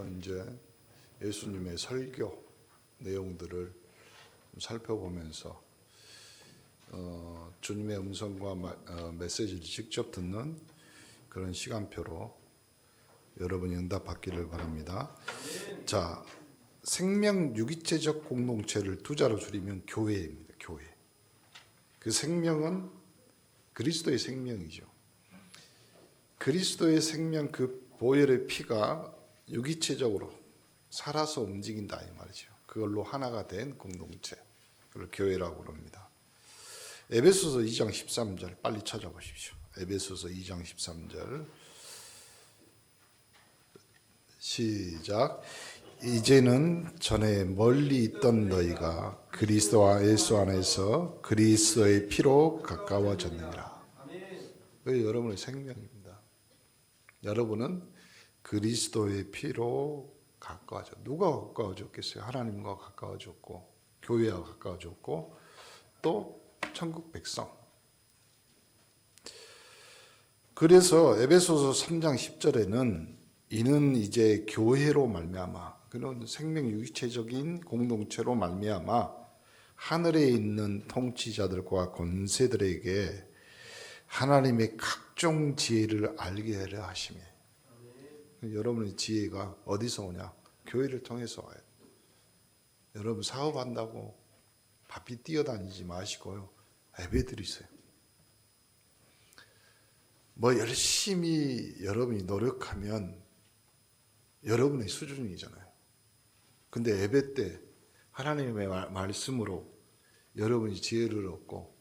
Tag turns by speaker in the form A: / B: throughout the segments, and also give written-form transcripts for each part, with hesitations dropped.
A: 오늘은 이제 예수님의 설교 내용들을 살펴보면서 주님의 음성과 메시지를 직접 듣는 그런 시간표로 여러분이 응답받기를 바랍니다. 자, 생명 유기체적 공동체를 두 자로 줄이면 교회입니다. 교회. 그 생명은 그리스도의 생명이죠. 그리스도의 생명, 그 보혈의 피가 유기체적으로 살아서 움직인다 이 말이죠. 그걸로 하나가 된 공동체, 그걸 교회라고 부릅니다. 에베소서 2장 13절 빨리 찾아보십시오. 에베소서 2장 13절 시작. 이제는 전에 멀리 있던 너희가 그리스도와 예수 안에서 그리스도의 피로 가까워졌느니라. 여러분의 생명입니다. 여러분은 그리스도의 피로 가까워져. 누가 가까워졌겠어요? 하나님과 가까워졌고, 교회와 가까워졌고, 또 천국 백성. 그래서 에베소서 3장 10절에는 이는 이제 교회로 말미암아, 그런 생명 유기체적인 공동체로 말미암아 하늘에 있는 통치자들과 권세들에게 하나님의 각종 지혜를 알게 하려 하시며. 여러분의 지혜가 어디서 오냐? 교회를 통해서 와요. 여러분 사업한다고 바삐 뛰어다니지 마시고요, 예배 드리세요. 뭐 열심히 여러분이 노력하면 여러분의 수준이잖아요. 근데 예배 때 하나님의 말씀으로 여러분이 지혜를 얻고,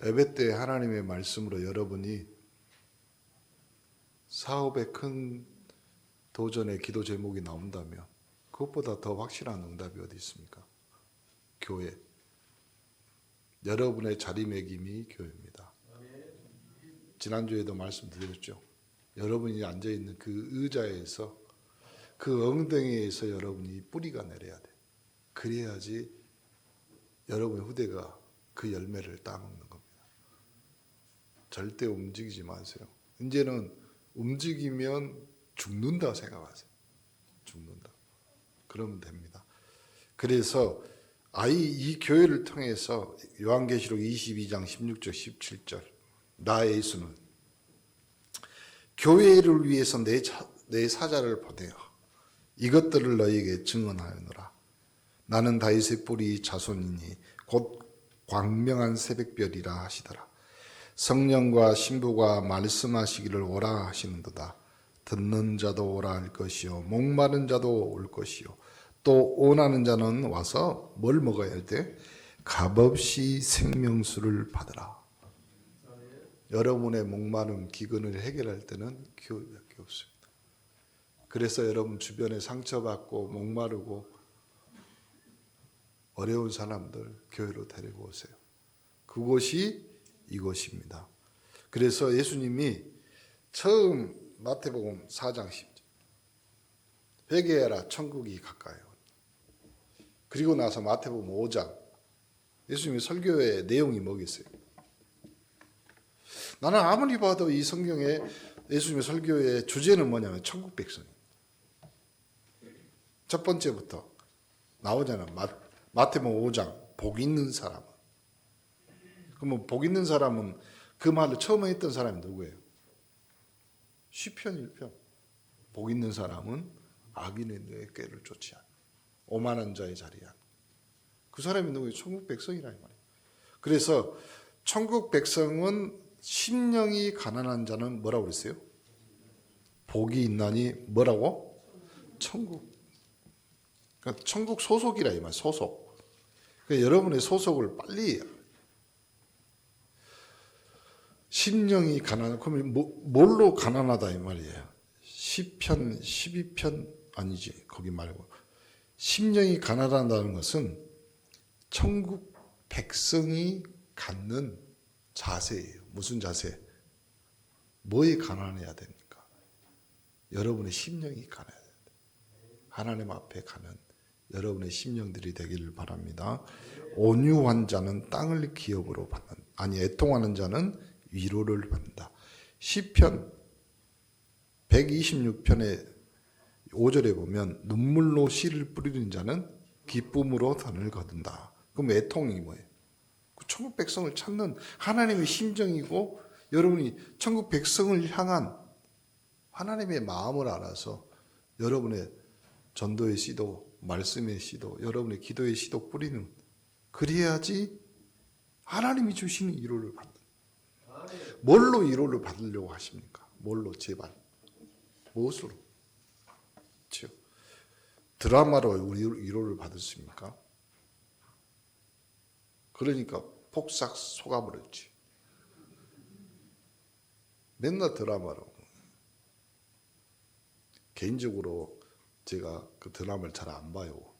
A: 예배 때 하나님의 말씀으로 여러분이 사업의 큰 도전의 기도 제목이 나온다면 그것보다 더 확실한 응답이 어디 있습니까? 교회. 여러분의 자리매김이 교회입니다. 지난주에도 말씀드렸죠. 여러분이 앉아있는 그 의자에서, 그 엉덩이에서 여러분이 뿌리가 내려야 돼. 그래야지 여러분의 후대가 그 열매를 따먹는 겁니다. 절대 움직이지 마세요. 이제는 움직이면 죽는다 생각하세요. 죽는다. 그러면 됩니다. 그래서 이 교회를 통해서 요한계시록 22장 16절 17절 나 예수는 교회를 위해서 내 사자를 보내어 이것들을 너희에게 증언하였노라. 나는 다윗의 뿌리 자손이니 곧 광명한 새벽별이라 하시더라. 성령과 신부가 말씀하시기를 오라 하시는도다. 듣는 자도 오라 할 것이요 목마른 자도 올 것이요 또 원하는 자는 와서 뭘 먹어야 돼? 값없이 생명수를 받으라. 여러분의 목마름 기근을 해결할 때는 교회밖에 없습니다. 그래서 여러분 주변에 상처받고 목마르고 어려운 사람들 교회로 데리고 오세요. 그곳이 이곳입니다. 그래서 예수님이 처음 마태복음 4장 10절 회개하라 천국이 가까이 오니. 그리고 나서 마태복음 5장 예수님의 설교의 내용이 뭐겠어요? 나는 아무리 봐도 이 성경에 예수님의 설교의 주제는 뭐냐면 천국 백성입니다. 첫 번째부터 나오잖아요. 마태복음 5장 복 있는 사람은. 그러면 복 있는 사람은 그 말을 처음 했던 사람이 누구예요? 시편 1편. 복 있는 사람은 악인의 꾀를 쫓지 않아. 오만한 자의 자리에 앉아. 그 사람이 누구예요? 천국 백성이라 이 말이에요. 그래서 천국 백성은 심령이 가난한 자는 뭐라고 그랬어요? 복이 있나니 뭐라고? 천국. 그러니까 천국 소속이라 이 말이에요. 소속. 그러니까 여러분의 소속을 빨리. 심령이 가난한, 그러면 뭘로 가난하다 이 말이에요. 시편 12편 아니지, 거기 말고. 심령이 가난하다는 것은 천국 백성이 갖는 자세예요. 무슨 자세? 뭐에 가난해야 됩니까? 여러분의 심령이 가난해야 됩니다. 하나님 앞에 가는 여러분의 심령들이 되기를 바랍니다. 온유한 자는 땅을 기업으로 받는, 아니 애통하는 자는 위로를 받는다. 시편 126편에 5절에 보면 눈물로 씨를 뿌리는 자는 기쁨으로 단을 거둔다. 그럼 애통이 뭐예요? 천국 백성을 찾는 하나님의 심정이고 여러분이 천국 백성을 향한 하나님의 마음을 알아서 여러분의 전도의 씨도, 말씀의 씨도, 여러분의 기도의 씨도 뿌리는, 그래야지 하나님이 주시는 위로를 받는. 뭘로 위로를 받으려고 하십니까? 뭘로? 제발. 무엇으로? 그렇죠? 드라마로 위로를 받으십니까? 그러니까 폭삭 속아버렸지. 맨날 드라마로. 개인적으로 제가 그 드라마를 잘 안 봐요.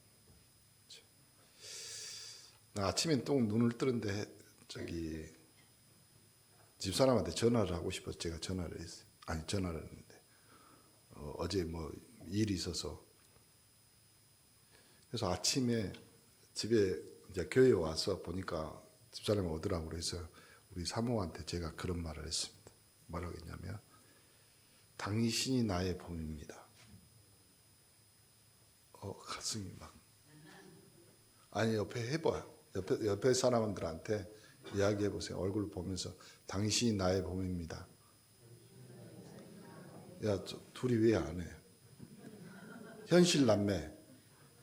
A: 나 아침에 또 눈을 뜨는데 저기 집사람한테 전화를 하고 싶어서 제가 전화를 했어요. 아니 전화를 했는데 어제 뭐 일이 있어서, 그래서 아침에 집에 이제 교회에 와서 보니까 집사람이 오더라고. 그래서 우리 사모한테 제가 그런 말을 했습니다. 뭐라고 했냐면 당신이 나의 봄입니다. 가슴이 막, 아니 옆에 해봐요. 옆에 사람들한테 이야기해 보세요. 얼굴 보면서 당신이 나의 봄입니다. 야, 둘이 왜 안 해? 현실 남매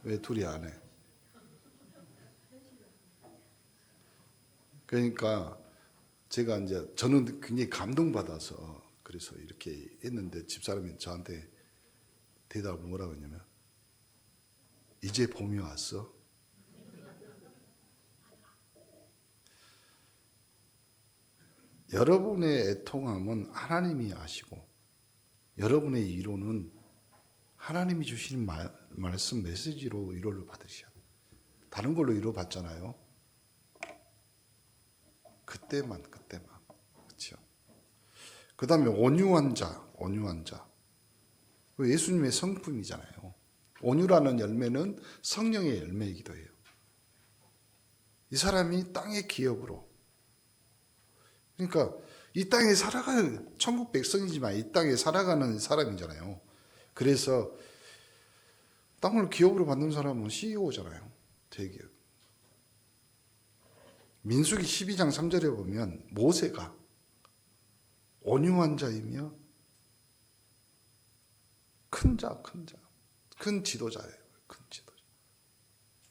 A: 왜 둘이 안 해? 그러니까 제가 이제 저는 굉장히 감동받아서 그래서 이렇게 했는데 집사람이 저한테 대답을 뭐라고 했냐면 이제 봄이 왔어? 여러분의 애통함은 하나님이 아시고 여러분의 위로는 하나님이 주시는 말씀 메시지로 위로를 받으셔야 돼요. 다른 걸로 위로 받잖아요. 그때만. 그렇죠? 그 다음에 온유한 자. 예수님의 성품이잖아요. 온유라는 열매는 성령의 열매이기도 해요. 이 사람이 땅의 기업으로, 그러니까 이 땅에 살아가는, 천국 백성이지만 이 땅에 살아가는 사람이잖아요. 그래서 땅을 기업으로 받는 사람은 CEO잖아요. 대기업. 민수기 12장 3절에 보면 모세가 온유한 자이며 큰 지도자예요. 큰 지도자.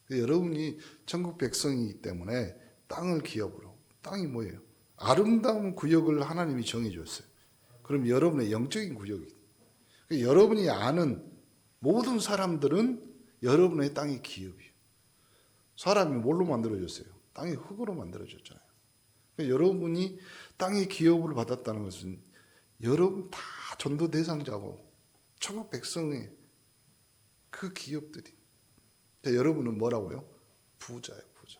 A: 여러분이 천국 백성이기 때문에 땅을 기업으로, 땅이 뭐예요? 아름다운 구역을 하나님이 정해줬어요. 그럼 여러분의 영적인 구역이, 여러분이 아는 모든 사람들은 여러분의 땅의 기업이에요. 사람이 뭘로 만들어졌어요? 땅의 흙으로 만들어졌잖아요. 여러분이 땅의 기업을 받았다는 것은 여러분 다 전도 대상자고 천국 백성의 그 기업들이. 여러분은 뭐라고요? 부자예요, 부자.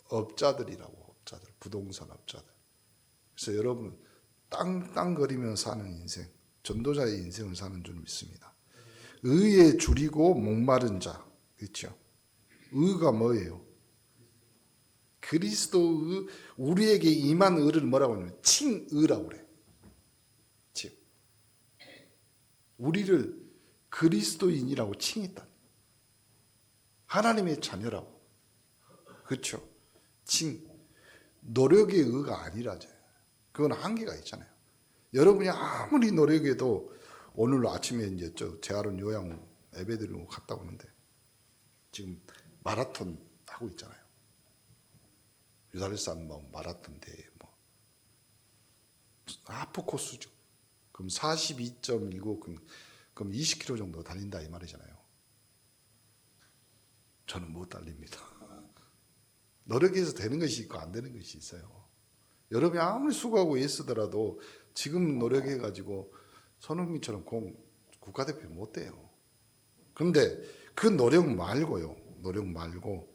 A: 업자들이라고, 업자들, 부동산 업자들. 그래서 여러분은 땅거리며 사는 인생, 전도자의 인생을 사는 줄 믿습니다. 의에 줄이고 목마른 자, 그렇죠? 의가 뭐예요? 그리스도의 우리에게 임한 의를 뭐라고 하냐면 칭의라고 그래. 즉 우리를 그리스도인이라고 칭했다. 하나님의 자녀라고. 그렇죠? 노력의 의가 아니라죠. 그건 한계가 있잖아요. 여러분이 아무리 노력해도, 오늘 아침에 이제 재활원 요양 예배드리고 갔다 오는데 지금 마라톤 하고 있잖아요. 유달산 마라톤 대회 하프 코스죠. 그럼 42.19, 그럼 20km 정도 달린다 이 말이잖아요. 저는 못 달립니다. 노력해서 되는 것이 있고 안 되는 것이 있어요. 여러분이 아무리 수고하고 애쓰더라도 지금 노력해가지고 손흥민처럼 국가대표 못 돼요. 그런데 그 노력 말고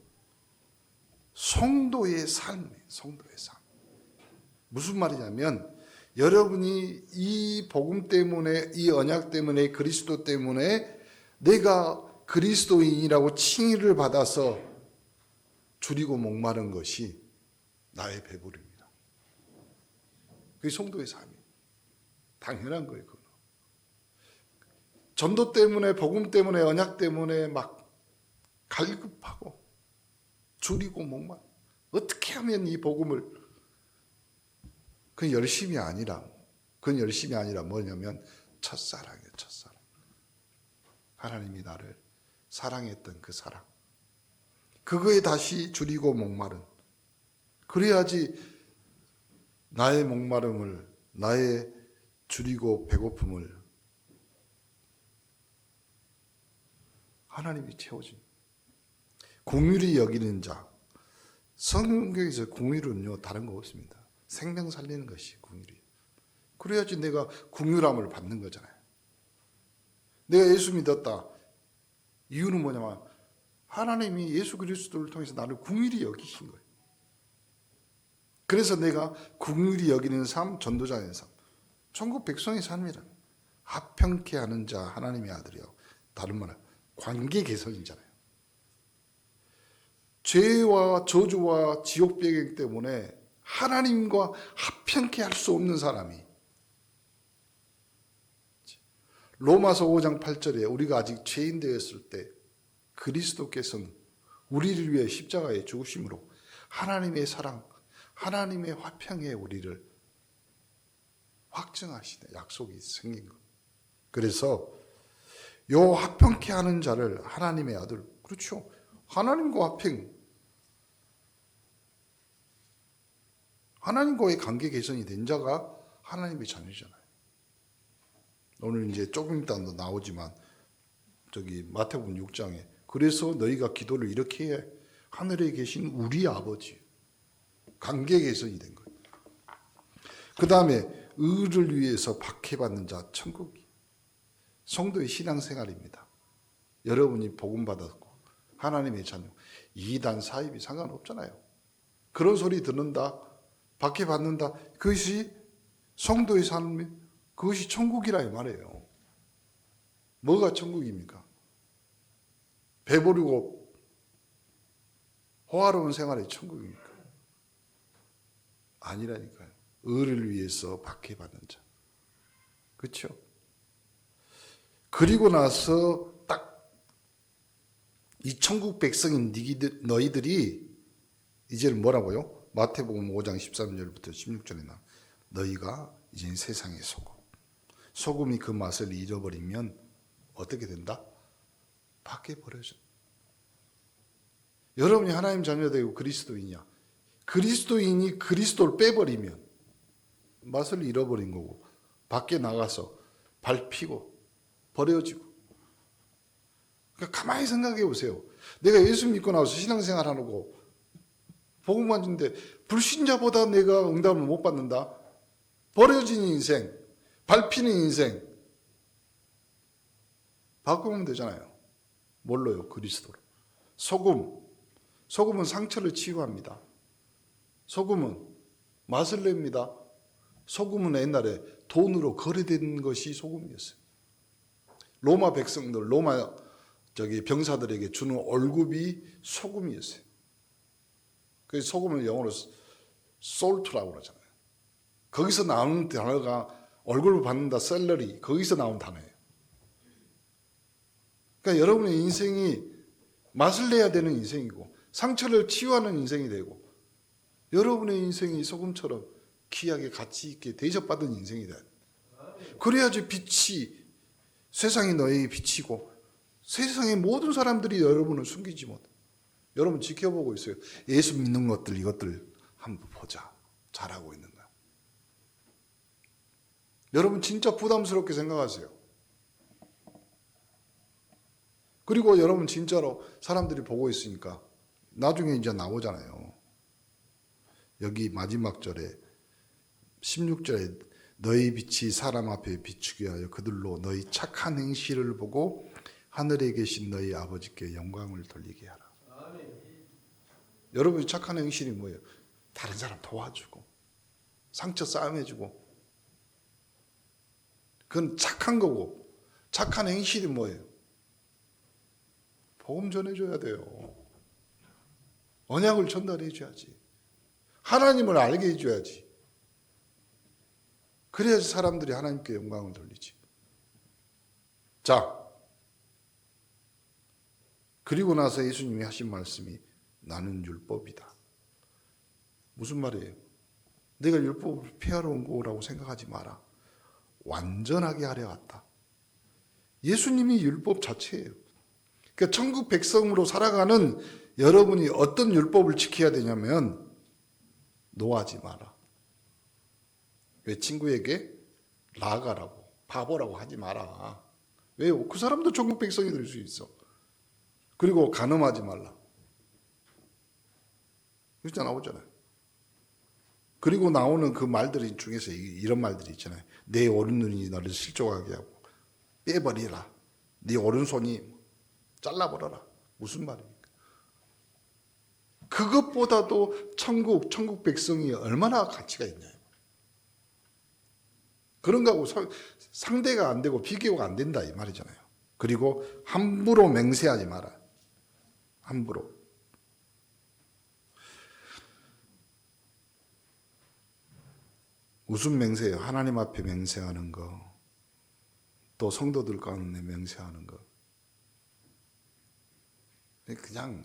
A: 성도의 삶. 무슨 말이냐면 여러분이 이 복음 때문에, 이 언약 때문에, 그리스도 때문에 내가 그리스도인이라고 칭의를 받아서 줄이고 목마른 것이 나의 배부릅니다. 그게 성도의 삶이에요. 당연한 거예요. 그건. 전도 때문에, 복음 때문에, 언약 때문에 막 갈급하고 줄이고 목말. 어떻게 하면 이 복음을, 그건 열심이 아니라 뭐냐면 첫사랑이에요. 첫사랑. 하나님이 나를 사랑했던 그 사랑. 그거에 다시 줄이고 목마른. 그래야지 나의 목마름을, 나의 줄이고 배고픔을 하나님이 채워줍니다. 긍휼히 여기는 자. 성경에서 긍휼은요 다른 거 없습니다. 생명 살리는 것이 긍휼이에요. 그래야지 내가 긍휼함을 받는 거잖아요. 내가 예수 믿었다. 이유는 뭐냐면 하나님이 예수 그리스도를 통해서 나를 긍휼히 여기신 거예요. 그래서 내가 긍휼히 여기는 삶, 전도자의 삶, 천국 백성의 삶이라. 합평케 하는 자 하나님의 아들이요. 다른 말은 관계 개선이잖아요. 죄와 저주와 지옥 배경 때문에 하나님과 합평케 할 수 없는 사람이, 로마서 5장 8절에 우리가 아직 죄인 되었을 때 그리스도께서는 우리를 위해 십자가에 죽으심으로 하나님의 사랑, 하나님의 화평에 우리를 확증하시네. 약속이 생긴 것. 그래서 요 합평케 하는 자를 하나님의 아들, 그렇죠. 하나님과 화평, 하나님과의 관계 개선이 된 자가 하나님의 자녀잖아요. 오늘 이제 조금 이따 나오지만 저기 마태복음 6장에 그래서 너희가 기도를 이렇게 해. 하늘에 계신 우리 아버지, 관계 개선이 된 거예요. 그 다음에 의를 위해서 박해받는 자 천국이 성도의 신앙생활입니다. 여러분이 복음 받았고 하나님의 자녀, 이단 사입이 상관없잖아요. 그런 소리 듣는다, 박해받는다, 그것이 성도의 삶이, 그것이 천국이라 이 말이에요. 뭐가 천국입니까? 배부르고 호화로운 생활이 천국입니까? 아니라니까요. 의를 위해서 박해받는 자. 그렇죠? 그리고 나서 딱 이 천국 백성인 너희들이 이제는 뭐라고요? 마태복음 5장 13절부터 16절에 나 너희가 이제 세상의 소금. 소금이 그 맛을 잃어버리면 어떻게 된다? 밖에 버려져. 여러분이 하나님 자녀 되고 그리스도인이야. 그리스도인이 그리스도를 빼버리면 맛을 잃어버린 거고 밖에 나가서 밟히고 버려지고. 그러니까 가만히 생각해 보세요. 내가 예수 믿고 나와서 신앙생활 하고 복음만 주는데 불신자보다 내가 응답을 못 받는다. 버려진 인생, 밟히는 인생 바꾸면 되잖아요. 뭘로요? 그리스도로. 소금은 상처를 치유합니다. 소금은 맛을 냅니다. 소금은 옛날에 돈으로 거래된 것이 소금이었어요. 로마 백성들, 로마 병사들에게 주는 월급이 소금이었어요. 그 소금을 영어로 솔트라고 그러잖아요. 거기서 나오는 단어가 월급을 받는다, 셀러리, 거기서 나온 단어예요. 그러니까 여러분의 인생이 맛을 내야 되는 인생이고 상처를 치유하는 인생이 되고 여러분의 인생이 소금처럼 귀하게 가치 있게 대접받은 인생이 돼요. 그래야지 빛이 세상이 너에게 비치고 세상의 모든 사람들이 여러분을 숨기지 못. 여러분 지켜보고 있어요. 예수 믿는 것들 이것들 한번 보자. 잘하고 있는가. 여러분 진짜 부담스럽게 생각하세요. 그리고 여러분 진짜로 사람들이 보고 있으니까 나중에 이제 나오잖아요. 여기 마지막 절에 16절에 너희 빛이 사람 앞에 비추게 하여 그들로 너희 착한 행실을 보고 하늘에 계신 너희 아버지께 영광을 돌리게 하라. 여러분이 착한 행실이 뭐예요? 다른 사람 도와주고 상처 싸매주고 그건 착한 거고 착한 행실이 뭐예요? 복음 전해줘야 돼요. 언약을 전달해줘야지. 하나님을 알게 해줘야지. 그래야지 사람들이 하나님께 영광을 돌리지. 자, 그리고 나서 예수님이 하신 말씀이 나는 율법이다. 무슨 말이에요? 내가 율법을 폐하러 온 거라고 생각하지 마라. 완전하게 하려 왔다. 예수님이 율법 자체예요. 그러니까 천국 백성으로 살아가는 여러분이 어떤 율법을 지켜야 되냐면 노하지 마라. 왜 친구에게 라가라고 바보라고 하지 마라. 왜요? 그 사람도 천국 백성이 될 수 있어. 그리고 간음하지 말라. 그렇게 나오잖아요. 그리고 나오는 그 말들 중에서 이런 말들이 있잖아요. 내 오른눈이 너를 실족하게 하고 빼버리라. 네 오른손이 잘라버려라. 무슨 말입니까? 그것보다도 천국 백성이 얼마나 가치가 있냐요. 그런 거하고 상대가 안 되고 비교가 안 된다 이 말이잖아요. 그리고 함부로 맹세하지 마라. 함부로. 무슨 맹세예요? 하나님 앞에 맹세하는 거. 또 성도들 가운데 맹세하는 거. 그냥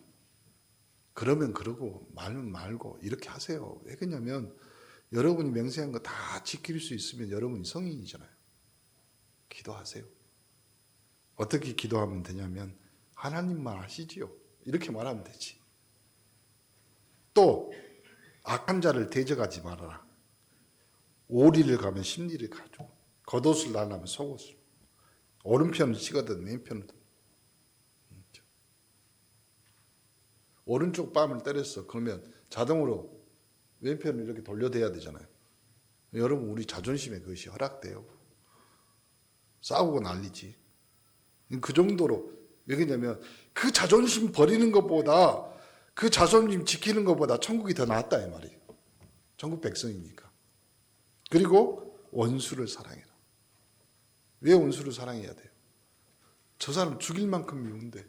A: 그러면 그러고 말면 말고 이렇게 하세요. 왜 그러냐면 여러분이 맹세한 거 다 지킬 수 있으면 여러분이 성인이잖아요. 기도하세요. 어떻게 기도하면 되냐면 하나님만 하시지요. 이렇게 말하면 되지. 또 악한 자를 대적하지 말아라. 오리를 가면 심리를 가지고 겉옷을 날라면 속옷을 오른편을 치거든 왼편을 오른쪽 뺨을 때렸어. 그러면 자동으로 왼편을 이렇게 돌려대야 되잖아요. 여러분 우리 자존심에 그것이 허락돼요. 싸우고 난리지. 그 정도로 왜 그러냐면 그 자존심 버리는 것보다 그 자존심 지키는 것보다 천국이 더 낫다 이 말이에요. 천국 백성이니까. 그리고 원수를 사랑해라. 왜 원수를 사랑해야 돼요? 저 사람 죽일 만큼 미운데.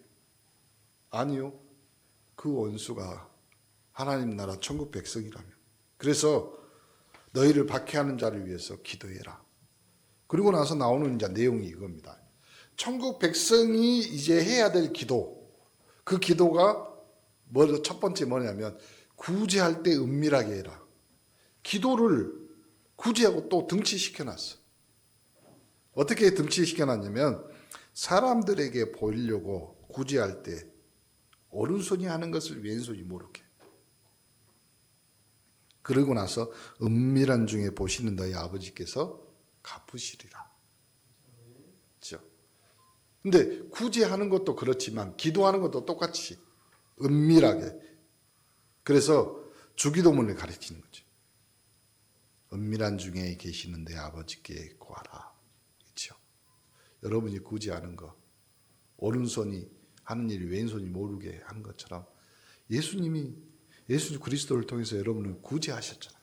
A: 아니요. 그 원수가 하나님 나라 천국 백성이라면. 그래서 너희를 박해하는 자를 위해서 기도해라. 그리고 나서 나오는 이제 내용이 이겁니다. 천국 백성이 이제 해야 될 기도. 그 기도가 첫 번째 뭐냐면 구제할 때 은밀하게 해라. 기도를 구제하고 또 등치시켜놨어. 어떻게 등치시켜놨냐면 사람들에게 보이려고 구제할 때 오른손이 하는 것을 왼손이 모르게. 그러고 나서 은밀한 중에 보시는 너희 아버지께서 갚으시리라. 그렇죠? 근데 구제하는 것도 그렇지만 기도하는 것도 똑같이 은밀하게. 그래서 주기도문을 가르치는 거죠. 은밀한 중에 계시는 내 아버지께 구하라. 그렇죠? 여러분이 구제하는 거, 오른손이 하는 일이 왼손이 모르게 하는 것처럼 예수님이 예수 그리스도를 통해서 여러분을 구제하셨잖아요.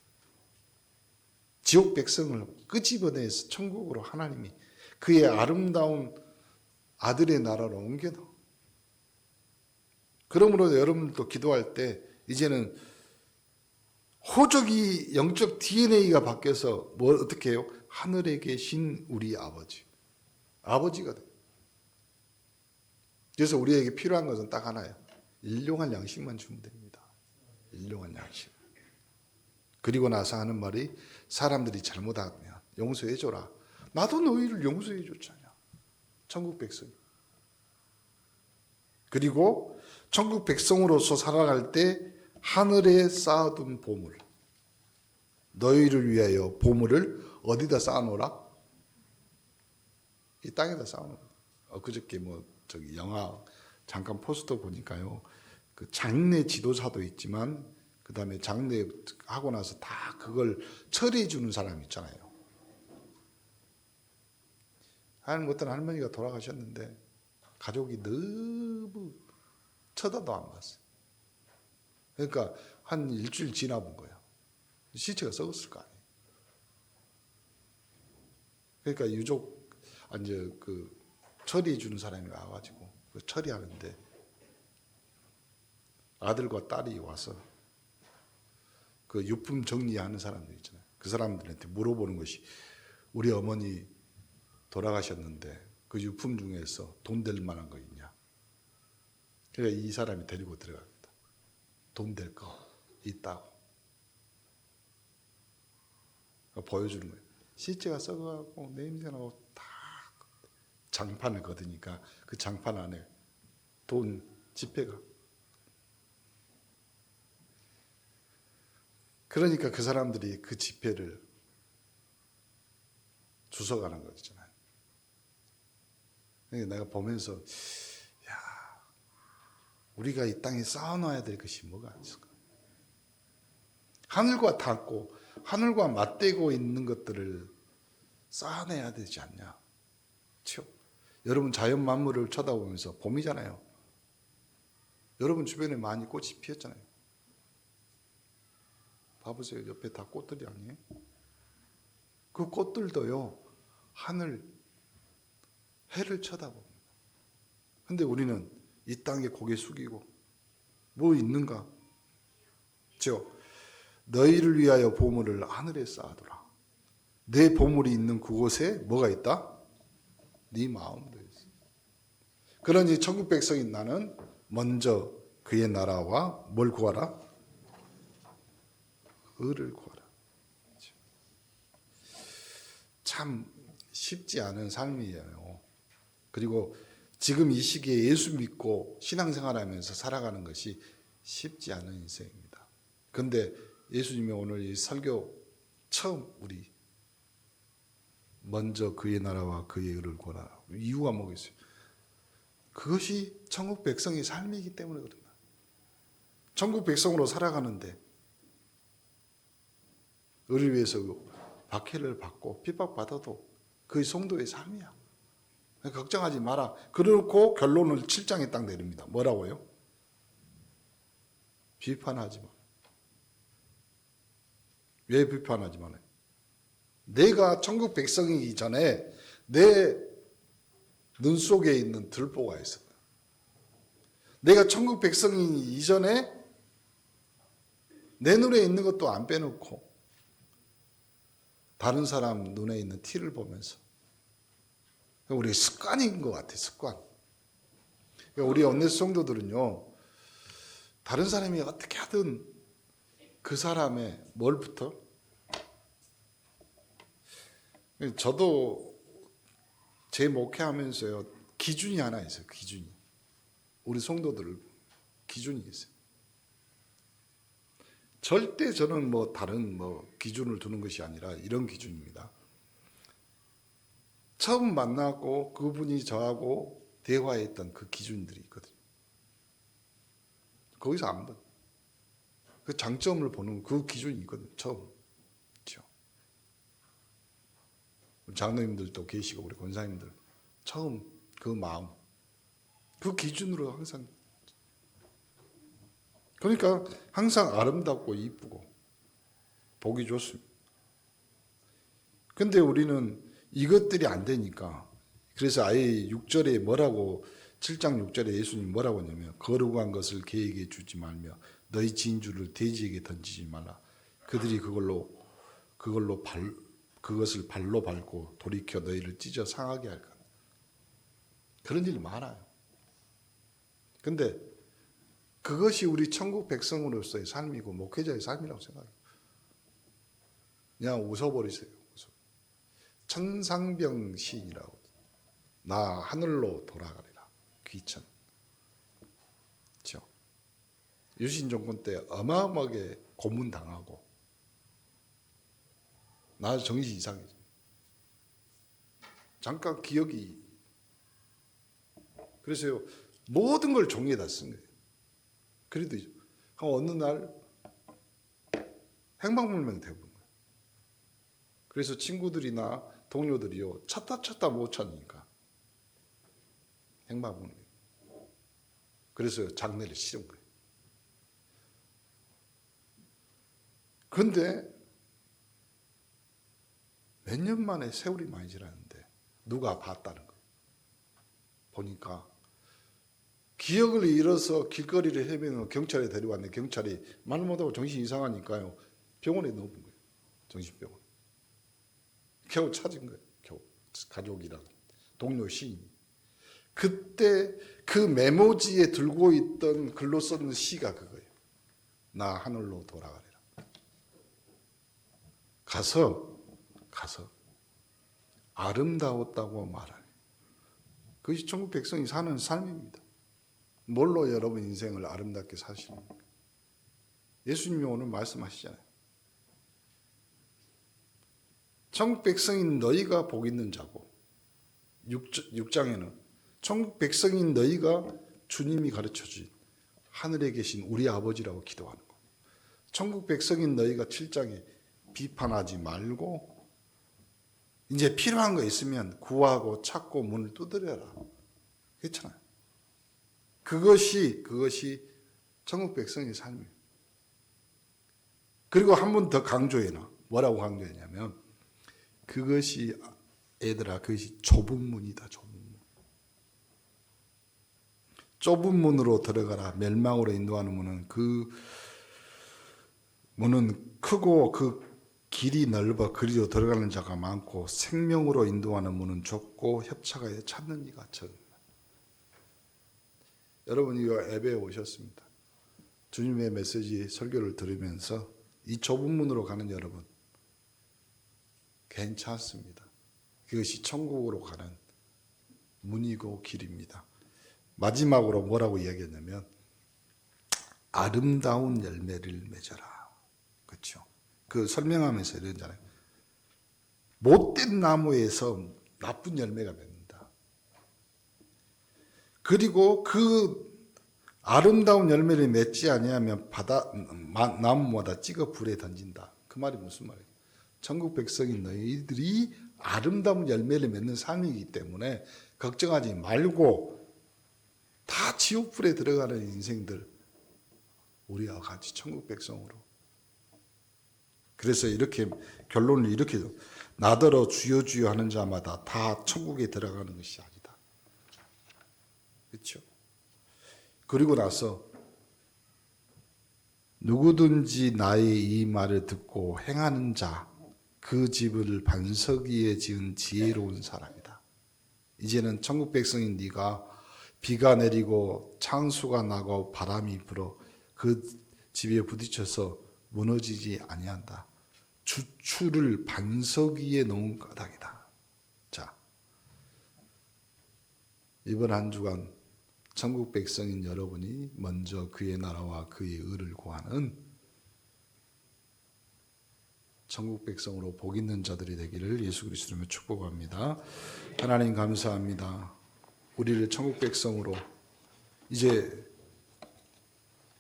A: 지옥 백성을 끄집어내서 천국으로 하나님이 그의 아름다운 아들의 나라로 옮겨놓. 그러므로 여러분도 기도할 때 이제는 호적이 영적 DNA가 바뀌어서 뭘 어떻게 해요? 하늘에 계신 우리 아버지. 아버지가 돼요. 그래서 우리에게 필요한 것은 딱 하나예요. 일용할 양식만 주면 됩니다. 일용할 양식. 그리고 나서 하는 말이 사람들이 잘못하면 용서해줘라. 나도 너희를 용서해줬잖아. 천국 백성. 그리고 천국 백성으로서 살아갈 때 하늘에 쌓아둔 보물. 너희를 위하여 보물을 어디다 쌓아놓으라? 이 땅에다 쌓아놓으라. 그저께 저기 영화 잠깐 포스터 보니까요. 그 장례 지도사도 있지만 그 다음에 장례 하고 나서 다 그걸 처리해 주는 사람이 있잖아요. 한 어떤 할머니가 돌아가셨는데 가족이 너무 쳐다도 안 봤어요. 그러니까 한 일주일 지나본 거예요. 시체가 썩었을 거 아니에요. 그러니까 유족 이제 그 처리해 주는 사람이 와가지고 그 처리하는데 아들과 딸이 와서 그 유품 정리하는 사람들 있잖아요. 그 사람들한테 물어보는 것이 우리 어머니 돌아가셨는데 그 유품 중에서 돈 될 만한 거 있냐. 그러니까 이 사람이 데리고 들어갑니다. 돈 될 거 있다고. 보여주는 거예요. 시체가 썩어가고 냄새나고 다 장판을 걷으니까 그 장판 안에 돈 지폐가. 그러니까 그 사람들이 그 지폐를 주워가는 거잖아요. 그러니까 내가 보면서 야, 우리가 이 땅에 쌓아놔야 될 것이 뭐가 있을까? 하늘과 닿고 하늘과 맞대고 있는 것들을 쌓아내야 되지 않냐. 그렇죠? 여러분 자연 만물을 쳐다보면서 봄이잖아요. 여러분 주변에 많이 꽃이 피었잖아요. 봐보세요. 옆에 다 꽃들이 아니에요? 그 꽃들도요, 하늘, 해를 쳐다봅니다. 근데 우리는 이 땅에 고개 숙이고, 뭐 있는가? 그렇죠? 너희를 위하여 보물을 하늘에 쌓아두라. 내 보물이 있는 그곳에 뭐가 있다? 네 마음도 있어. 그러니 천국 백성인 나는 먼저 그의 나라와 뭘 구하라? 의를 구하라. 참 쉽지 않은 삶이에요. 그리고 지금 이 시기에 예수 믿고 신앙생활하면서 살아가는 것이 쉽지 않은 인생입니다. 그런데 예수님이 오늘 이 설교 처음 우리 먼저 그의 나라와 그의 의를 구하라. 이유가 뭐겠어요? 그것이 천국 백성의 삶이기 때문에 그런다. 천국 백성으로 살아가는데 의를 위해서 박해를 받고 핍박받아도 그의 성도의 삶이야. 걱정하지 마라. 그러고 결론을 7장에 딱 내립니다. 뭐라고요? 비판하지 마. 왜 비판하지 마요? 내가 천국 백성이기 전에 내 눈 속에 있는 들보가 있어. 내가 천국 백성이기 이전에 내 눈에 있는 것도 안 빼놓고 다른 사람 눈에 있는 티를 보면서 우리 습관인 것 같아. 습관. 우리 언네스 성도들은요, 다른 사람이 어떻게 하든 그 사람의 뭘부터? 저도 제 목회하면서요, 기준이 하나 있어요. 기준이. 우리 성도들 기준이 있어요. 절대 저는 다른 기준을 두는 것이 아니라 이런 기준입니다. 처음 만나고 그분이 저하고 대화했던 그 기준들이 있거든요. 거기서 안 봐. 그 장점을 보는 그 기준이 있거든요. 처음. 그렇죠? 장로님들도 계시고 우리 권사님들 처음 그 마음, 그 기준으로 항상. 그러니까 항상 아름답고 이쁘고 보기 좋습니다. 근데 우리는 이것들이 안 되니까, 그래서 아예 6절에 뭐라고, 7장 6절에 예수님 뭐라고 하냐면, 거룩한 것을 개에게 주지 말며 너희 진주를 돼지에게 던지지 말라. 그들이 그것을 발로 밟고 돌이켜 너희를 찢어 상하게 할 거다. 그런 일이 많아요. 근데 그것이 우리 천국 백성으로서의 삶이고 목회자의 삶이라고 생각해요. 그냥 웃어버리세요. 천상병 시인이라고. 나 하늘로 돌아가리라. 귀천. 그렇죠? 유신 정권 때 어마어마하게 고문당하고 나 정신 이상해져. 잠깐 기억이. 그래서 모든 걸 종이에다 쓴 거예요. 그래도 어느 날 행방불명 되고. 그래서 친구들이나 동료들이요, 찾다 못 찾으니까 행방불명. 그래서 장례를 치른 거예요. 그런데 몇 년 만에 세월이 많이 지났는데 누가 봤다는 거예요. 보니까 기억을 잃어서 길거리를 헤매는 경찰에 데려왔는데 경찰이 말 못하고 정신이 이상하니까요, 병원에 넣은 거예요. 정신병원. 겨우 찾은 거예요. 겨우 가족이랑 동료 시인이. 그때 그 메모지에 들고 있던 글로 썼는 시가 그거예요. 나 하늘로 돌아가리라. 가서 아름다웠다고 말하네. 그것이 천국 백성이 사는 삶입니다. 뭘로 여러분 인생을 아름답게 사시는가? 예수님이 오늘 말씀하시잖아요. 천국 백성인 너희가 복 있는 자고, 6장에는 천국 백성인 너희가 주님이 가르쳐준 하늘에 계신 우리 아버지라고 기도하는 거. 천국 백성인 너희가 7장에 비판하지 말고 이제 필요한 거 있으면 구하고 찾고 문을 두드려라. 그렇잖아요. 그것이 천국 백성의 삶이에요. 그리고 한 번 더 강조해놔. 뭐라고 강조했냐면 그것이 그것이 좁은 문이다. 좁은 문. 좁은 문으로 들어가라. 멸망으로 인도하는 문은 그 문은 크고 그 길이 넓어 그리로 들어가는 자가 많고 생명으로 인도하는 문은 좁고 협착하여 찾는 이가 적다. 여러분 이거 예배에 오셨습니다. 주님의 메시지 설교를 들으면서 이 좁은 문으로 가는 여러분 괜찮습니다. 그것이 천국으로 가는 문이고 길입니다. 마지막으로 뭐라고 이야기했냐면 아름다운 열매를 맺어라. 그렇죠? 그 설명하면서 이러잖아요. 못된 나무에서 나쁜 열매가 맺는다. 그리고 그 아름다운 열매를 맺지 아니하면 나무마다 찍어 불에 던진다. 그 말이 무슨 말이에요? 천국 백성인 너희들이 아름다운 열매를 맺는 삶이기 때문에 걱정하지 말고 다 지옥불에 들어가는 인생들 우리와 같이 천국 백성으로. 그래서 이렇게 결론을 이렇게 나더러 주여 주여 하는 자마다 다 천국에 들어가는 것이 아니다. 그렇죠? 그리고 나서 누구든지 나의 이 말을 듣고 행하는 자 그 집을 반석 위에 지은 지혜로운 사람이다. 이제는 천국 백성인 네가 비가 내리고 창수가 나고 바람이 불어 그 집에 부딪혀서 무너지지 아니한다. 주추를 반석 위에 놓은 까닭이다. 자, 이번 한 주간 천국 백성인 여러분이 먼저 그의 나라와 그의 의를 구하는 천국 백성으로 복 있는 자들이 되기를 예수 그리스도로 축복합니다. 하나님 감사합니다. 우리를 천국 백성으로 이제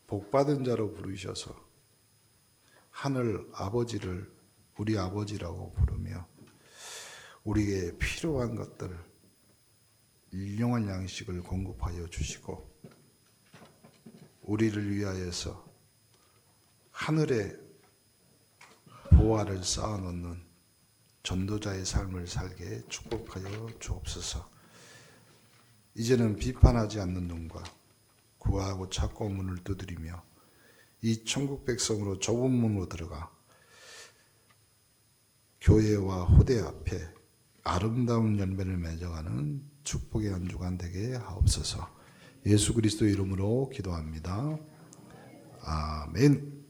A: 복받은 자로 부르셔서 하늘 아버지를 우리 아버지라고 부르며 우리에게 필요한 것들 일용할 양식을 공급하여 주시고 우리를 위하여서 하늘에 보화를 쌓아놓는 전도자의 삶을 살게 축복하여 주옵소서. 이제는 비판하지 않는 눈과 구하고 찾고 문을 두드리며 이 천국 백성으로 좁은 문으로 들어가 교회와 후대 앞에 아름다운 열매를 맺어가는 축복의 한 주간 되게 하옵소서. 예수 그리스도 이름으로 기도합니다. 아멘.